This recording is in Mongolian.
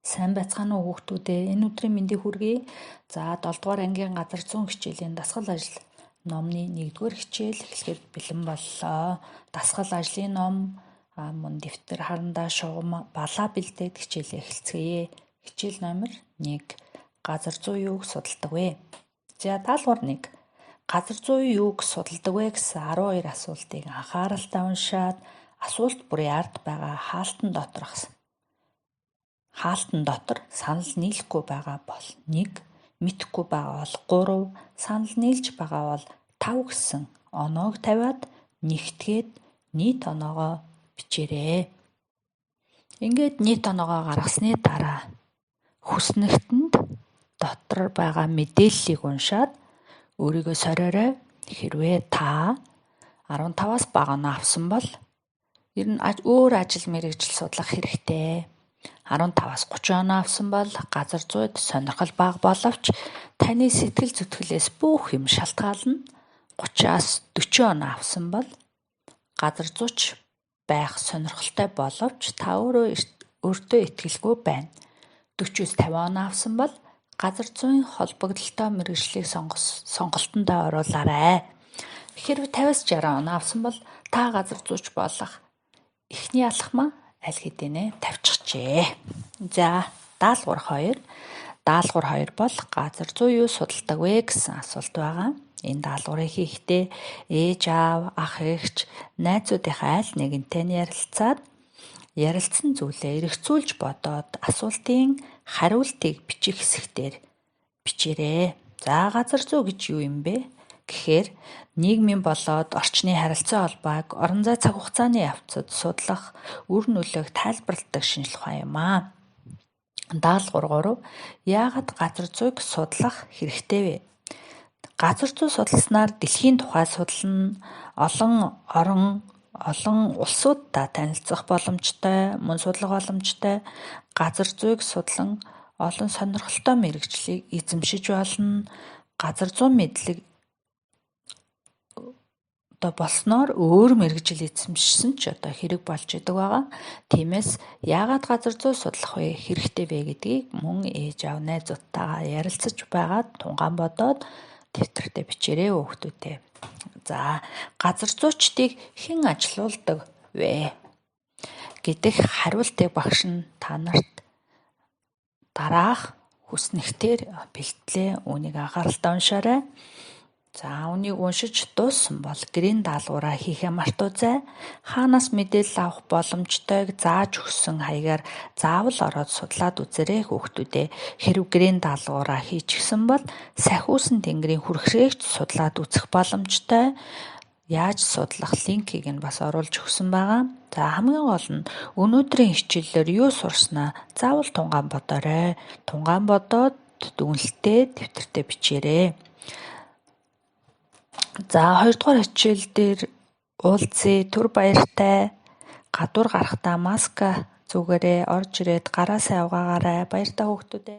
Сайн байцгаана уу хүүхдүүдээ. Энэ өдрийн мэндийг хүргэе. За 7 дугаар ангийн газар зүүн хичээлийн дасгал ажил номны 1-р хичээл эхлэхэд бэлэн боллоо. Дасгал ажлын ном мөн дэвтэр харандаа шугам балаа бэлдээд хичээлээ эхэлцгээе. Хичээл номер 1. Газар зүй юуг судалдаг вэ? За даалгавар 1. Газар зүй юуг судалдаг вэ гэсэн 12 асуултыг анхааралтай уншаад асуулт бүрийн ард байгаа хаалтан дотор санал нийлэхгүй байгаа бол 1, мэдэхгүй байгаа бол 3, санал нийлж байгаа бол 5 гэсэн оноог тавиад нэгтгээд нийт оноогоо бичээрэй. Ингээд нийт оноогоо гаргасны дараа хүснэгтэнд дотор байгаа мэдээллийг уншаад өөрийгөө сориорой. Хэрвээ та 15-аас бага оноо авсан бол ер нь өөр ажил мэргэжил судлах хэрэгтэй. 15-аас 30 оноо авсан бол газар зүйд сонирхол бага боловч таны сэтгэл зүтгэлээс бүх юм шалтгаална. 30-аас 40 оноо авсан бол газар зүйч байх сонирхолтой боловч та өөртөө итгэлгүй байна. 40-аас 50 оноо авсан бол газар зүйн холбогдолтой мэргэжлийг сонголтондоо оруулаарай. Хэрвээ 50-аас 60 оноо авсан бол та газар зүйч болох эхний алхмаа аль хэдийнэ тавьчихжээ. За даалгавар 2. Даалгавар 2 бол газар зүй юу судалдаг вэ гэсэн асуулт байгаа. Энэ даалгаврыг хийхдээ ээж аав, ах эгч, найзуудынхаа аль нэгэнтэй ярилцсан зүйлээ эргэцүүлж бодоод асуултын хариултыг бичих хэсэгтэр бичээрэй. За газар зүй гэж юу юм бэ? Гэхээр нийгмийн болоод орчны харилцаа холбоог орон зай цаг хугацааны явцад судлах, үр нөлөөг тайлбарладаг шинжлэх ухаан юм аа. Даалгавар 3. Яагаад газар зүйг судлах хэрэгтэй вэ? Газар зүй судалснаар дэлхийн тухай судална, олон улсуудтай танилцах боломжтой, мөн судлах боломжтой. Газар зүйг судлан олон сонирхолтой мэргэжлийг эзэмшиж болно. Газар зүйн мэдлэг болсноор өөр мэргэжил эзэмшсэн ч хэрэг болж идэг байгаа. Тиймээс яагаад газар зүй судлах вэ, хэрэгтэй вэ гэдгийг мөн ээж аав найзуудтайгаа ярилцаж байгаад тунгаан бодоод дэвтэртээ бичээрэй хүүхдүүдээ. За газар зүйчдийг хэн ажилуулдаг вэ гэдэг хариултыг багш нь та нарт дараах хүснэгтээр бэлтлээ. Үүнийг анхааралтай уншаарай. За үнийг уншиж дууссан бол гэрийн даалгавраа хийхээ мартаоцай. Хаанаас мэдээлэл авах боломжтойг зааж өгсөн хаягаар заавал ороод судлаад үзээрэй хүүхдүүдээ. Хэрв гэрийн даалгавраа хийчихсэн бол сахиусан тэнгэрийн хүрхрээгч судлаад үзэх боломжтой. Яаж судлах линкийг нь бас оруулж өгсөн байгаа. За хамгийн гол нь өнөөдрийн хичээлээр юу сурснаа заавал тунгаан бодоорой. Тунгаан бодоод дүгнэлтээ дэвтэртээ бичээрэй. За 2 дугаар хичээл дээр уулзъя. Түр баяртай. Гадуур гарахдаа маска зүгээрээ орж ирээд гараа сайн угаагаарай. Баяртай хүүхдүүдээ.